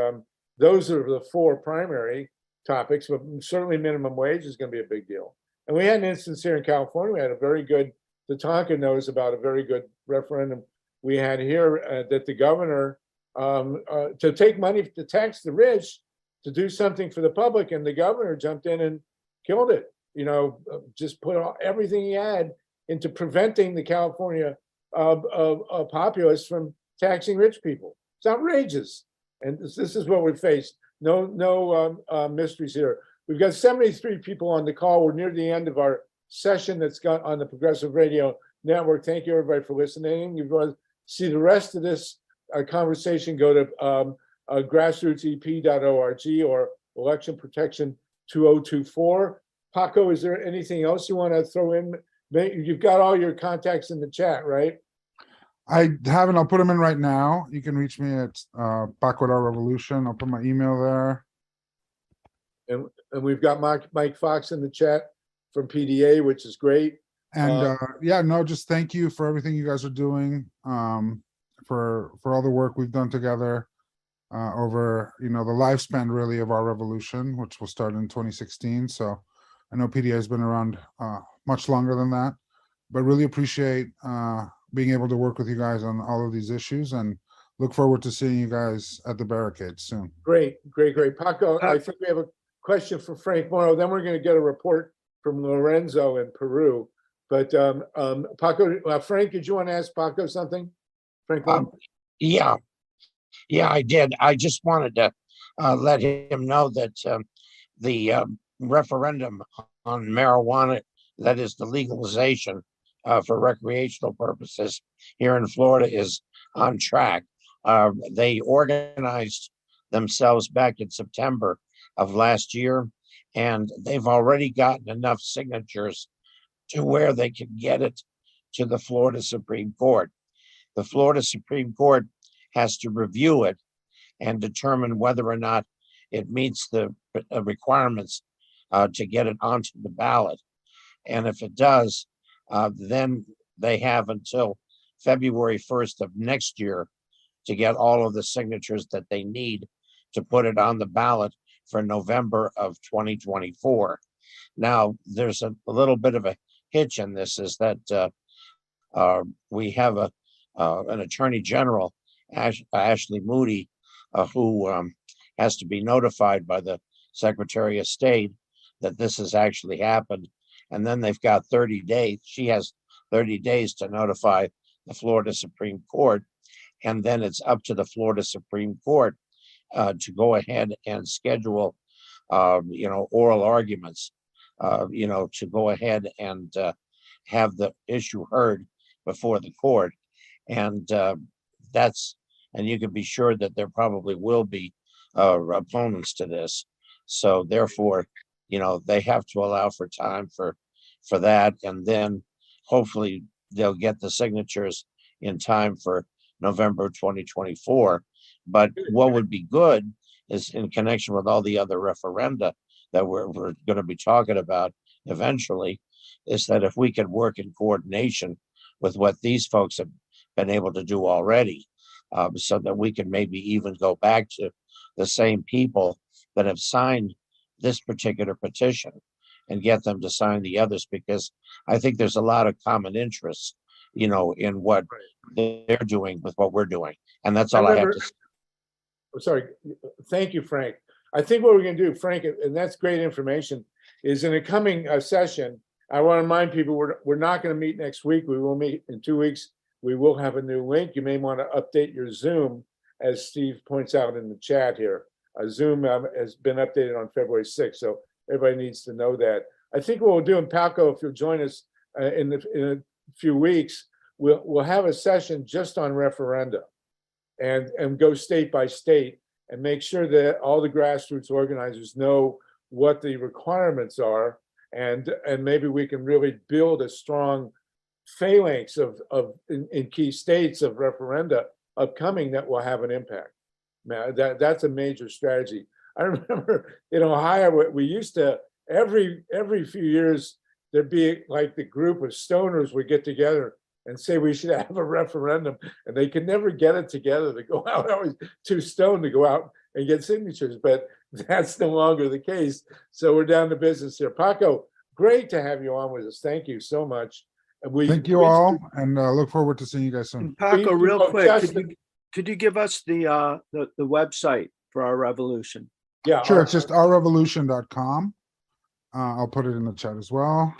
those are the 4 primary topics. But certainly, minimum wage is going to be a big deal. And we had an instance here in California. We had a very good. Tatanka knows about a very good referendum we had here that the governor. To take money to tax the rich, to do something for the public, and the governor jumped in and killed it. You know, just put everything he had into preventing the California populace from taxing rich people. It's outrageous, and this is what we faced. No mysteries here. We've got 73 people on the call. We're near the end of our session that's got on the Progressive Radio Network. Thank you, everybody, for listening. You want to see the rest of this conversation, go to grassrootsep.org or election protection 2024. Paco, is there anything else you want to throw in? You've got all your contacts in the chat, right? I haven't. I'll put them in right now. You can reach me at Backward Our Revolution. I'll put my email there. And we've got Mike Fox in the chat from PDA, which is great. And yeah, no, just thank you for everything you guys are doing. For all the work we've done together over, you know, the lifespan really of our revolution, which will start in 2016. So I know PDA has been around much longer than that, but really appreciate being able to work with you guys on all of these issues, and look forward to seeing you guys at the barricades soon. Great. Paco, I think we have a question for Frank Morrow. Then we're going to get a report from Lorenzo in Peru. But Paco, Frank, did you want to ask Paco something? Frank, yeah, I did. I just wanted to let him know that the referendum on marijuana, that is the legalization for recreational purposes here in Florida, is on track. They organized themselves back in September of last year, and they've already gotten enough signatures to where they can get it to the Florida Supreme Court. The Florida Supreme Court has to review it and determine whether or not it meets the requirements to get it onto the ballot. And if it does, then they have until February 1st of next year to get all of the signatures that they need to put it on the ballot for November of 2024. Now, there's a little bit of a hitch in this, is that we have an attorney general, Ashley Moody, who has to be notified by the Secretary of State that this has actually happened. And then they've got 30 days. She has 30 days to notify the Florida Supreme Court. And then it's up to the Florida Supreme Court to go ahead and schedule, oral arguments, to go ahead and have the issue heard before the court. And that's and you can be sure that there probably will be opponents to this. So therefore, you know, they have to allow for time for that, and then hopefully they'll get the signatures in time for November 2024. But what would be good is, in connection with all the other referenda that we're going to be talking about eventually, is that if we could work in coordination with what these folks have been able to do already, so that we can maybe even go back to the same people that have signed this particular petition and get them to sign the others, because I think there's a lot of common interests, you know, in what they're doing with what we're doing. And that's all I have to say. Sorry. Thank you, Frank. I think what we're going to do, Frank, and that's great information, is in a coming session, I want to remind people we're not going to meet next week. We will meet in 2 weeks. We will have a new link. You may want to update your Zoom, as Steve points out in the chat here. Zoom has been updated on February 6th, so everybody needs to know that. I think what we'll do in PACO, if you'll join us in a few weeks, we'll have a session just on referenda and go state by state and make sure that all the grassroots organizers know what the requirements are, and maybe we can really build a strong phalanx in key states of referenda upcoming that will have an impact. Man, that's a major strategy. I remember in Ohio, we used to every few years there'd be like the group of stoners would get together and say we should have a referendum, and they could never get it together to go out. I was too stoned to go out and get signatures, but that's no longer the case. So we're down to business here. Paco, great to have you on with us. Thank you so much. Thank you all, and look forward to seeing you guys soon. And Paco, real quick, could you give us the website for our revolution? Yeah, sure. It's just ourrevolution.com. I'll put it in the chat as well.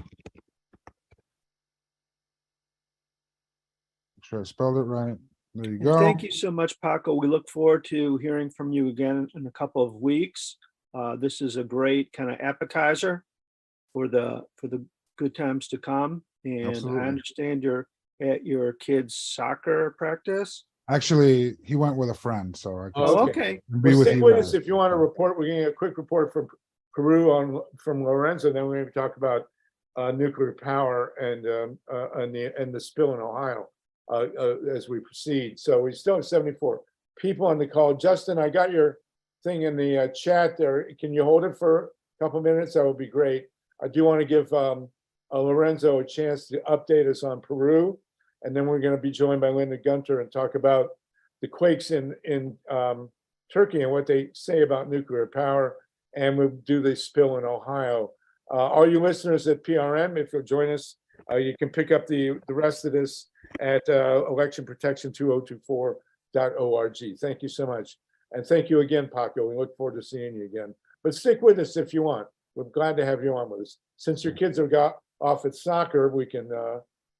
Make sure I spelled it right. There you go. Thank you so much, Paco. We look forward to hearing from you again in a couple of weeks. This is a great kind of appetizer for the good times to come. And Absolutely. I understand you're at your kid's soccer practice. Actually, he went with a friend, so I Oh, okay. be with Stay you with guys. us if you want to report. We're getting a quick report from Peru from Lorenzo. Then we're going to talk about nuclear power and the spill in Ohio as we proceed. So we still have 74 people on the call. Justin, I got your thing in the chat there. Can you hold it for a couple minutes? That would be great. I do want to give Lorenzo a chance to update us on Peru, and then we're going to be joined by Linda Gunter and talk about the quakes in Turkey and what they say about nuclear power, and we'll do the spill in Ohio. All you listeners at PRM, if you'll join us, you can pick up the rest of this at electionprotection2024.org. Thank you so much. And thank you again, Paco. We look forward to seeing you again. But stick with us if you want. We're glad to have you on with us. Since your kids have got off at soccer, we can,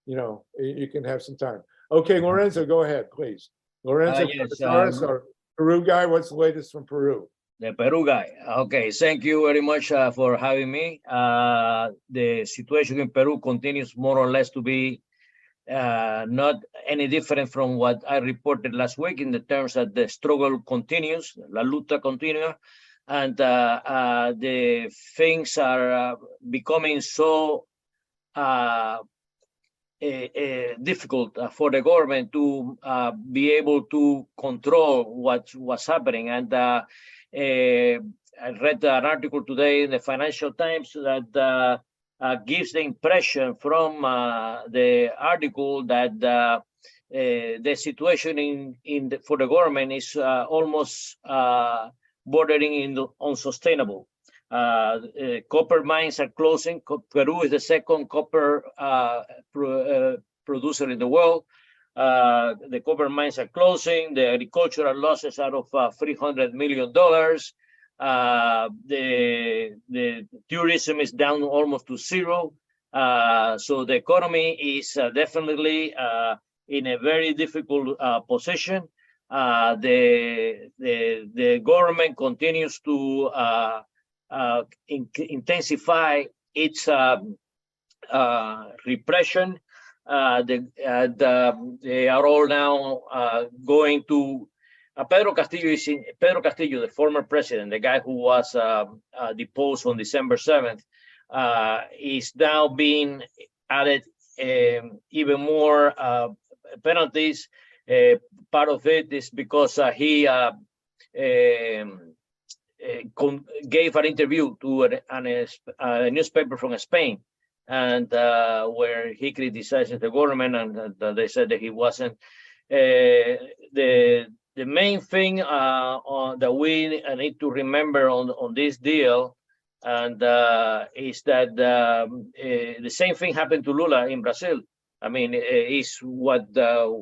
you can have some time. Okay, Lorenzo, go ahead, please. Lorenzo, yes, our Peru guy, what's the latest from Peru? The Peru guy. Okay, thank you very much for having me. The situation in Peru continues more or less to be not any different from what I reported last week, in the terms that the struggle continues, la lucha continua, and the things are becoming so difficult for the government to be able to control what's happening. And I read an article today in the Financial Times that gives the impression from the article that the situation for the government is almost bordering in unsustainable. Copper mines are closing. Peru is the second copper producer in the world. The copper mines are closing. The agricultural losses are of $300 million. The tourism is down almost to zero. So the economy is definitely in a very difficult position. The government continues to intensify its repression. They are all now going to Pedro Castillo, the former president, the guy who was deposed on December 7th, is now being added even more penalties. Part of it is because he gave an interview to a newspaper from Spain, and where he criticizes the government, and they said that he wasn't. The main thing that we need to remember on this deal, and is that the same thing happened to Lula in Brazil. I mean, it's what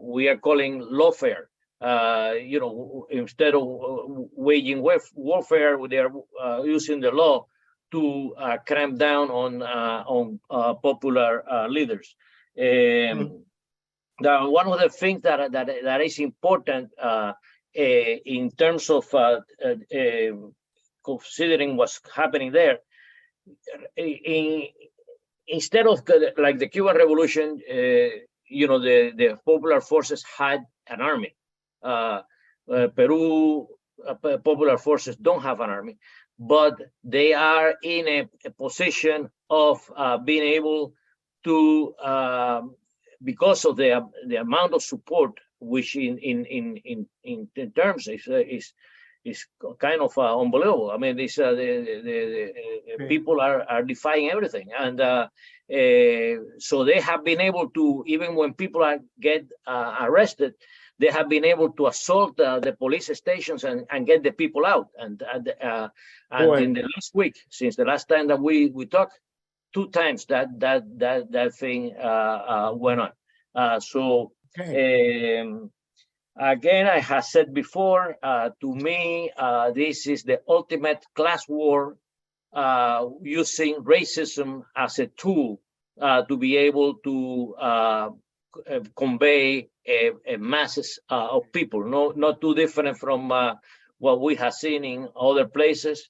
we are calling lawfare. You know, instead of waging warfare, they are using the law to cramp down on popular leaders. One of the things that is important in terms of considering what's happening there, instead of like the Cuban Revolution, you know, the popular forces had an army. Peru popular forces don't have an army, but they are in a position of being able to, because of the amount of support, which in terms is kind of unbelievable. I mean, this people are defying everything, and so they have been able to, even when people get arrested, they have been able to assault the police stations and get the people out. And in the last week, since the last time that we talked, 2 times that thing went on. Again, I have said before, to me, this is the ultimate class war, using racism as a tool to be able to convey a masses of people. Not too different from what we have seen in other places,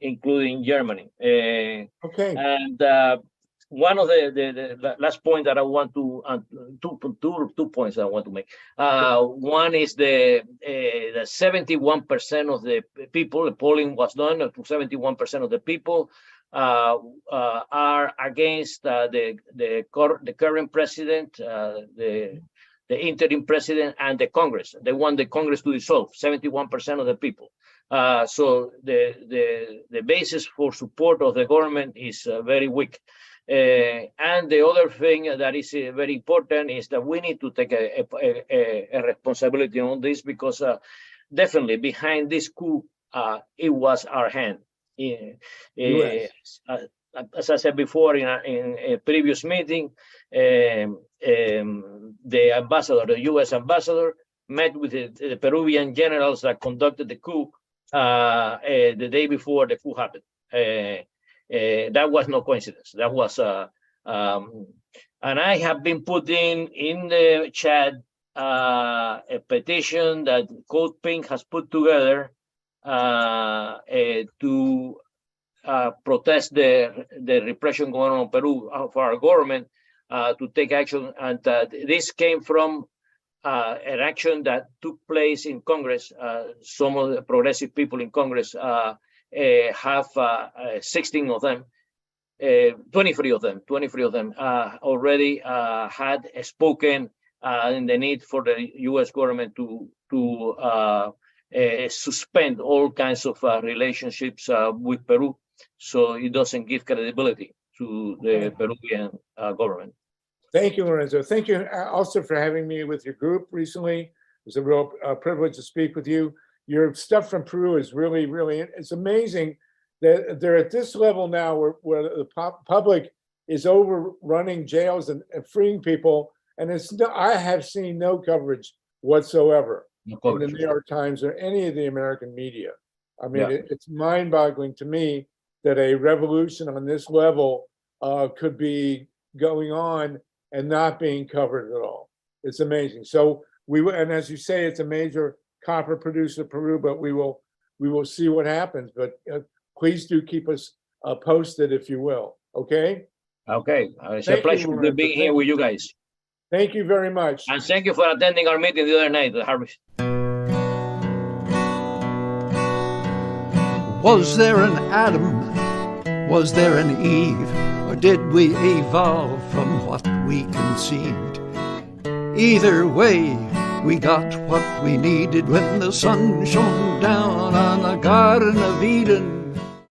including Germany. And one of the last point that I want to, 2 points I want to make. One is the 71% of the people, the polling was done, 71% of the people are against the current president, the interim president, and the Congress. They want the Congress to dissolve. 71% of the people. So the basis for support of the government is very weak. And the other thing that is very important is that we need to take a responsibility on this, because definitely behind this coup, it was our hand. As I said before in a previous meeting, the ambassador, the U.S. ambassador, met with the Peruvian generals that conducted the coup the day before the coup happened. That was no coincidence. That was, and I have been putting in the chat a petition that Code Pink has put together to protest the repression going on in Peru for our government to take action. And this came from an action that took place in Congress. Some of the progressive people in Congress have 16 of them, 23 of them already had spoken in the need for the U.S. government to suspend all kinds of relationships with Peru, so it doesn't give credibility to the Peruvian government. Thank you, Lorenzo. Thank you also for having me with your group recently. It was a real privilege to speak with you. Your stuff from Peru is really, really, it's amazing that they're at this level now where the public is overrunning jails and freeing people. And it's no, I have seen no coverage whatsoever in the New York Times or any of the American media. I mean, it's mind-boggling to me that a revolution on this level could be going on and not being covered at all. It's amazing. So and as you say, it's a major copper producer, Peru, but we will see what happens. But please do keep us posted, if you will. Okay. Okay. It's a pleasure to be here with you guys. Thank you very much. And thank you for attending our meeting the other night, Harvey. Was there an Adam? Was there an Eve? Or did we evolve from what we conceived? Either way, we got what we needed when the sun shone down on the Garden of Eden.